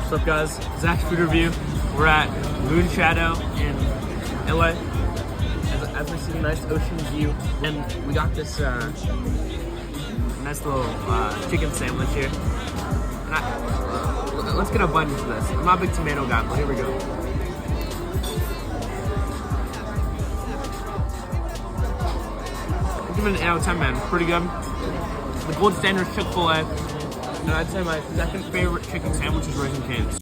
What's up, guys? Zach's Food Review. We're at Moonshadow in LA. As we see a nice ocean view, and we got this nice little chicken sandwich here. And let's get a bite into this. I'm not a big tomato guy, but here we go. I'll give it an 8 out of 10, man. Pretty good. The gold standard is Chick-fil-A. And I'd say my second favorite chicken sandwich is Raising Cane's.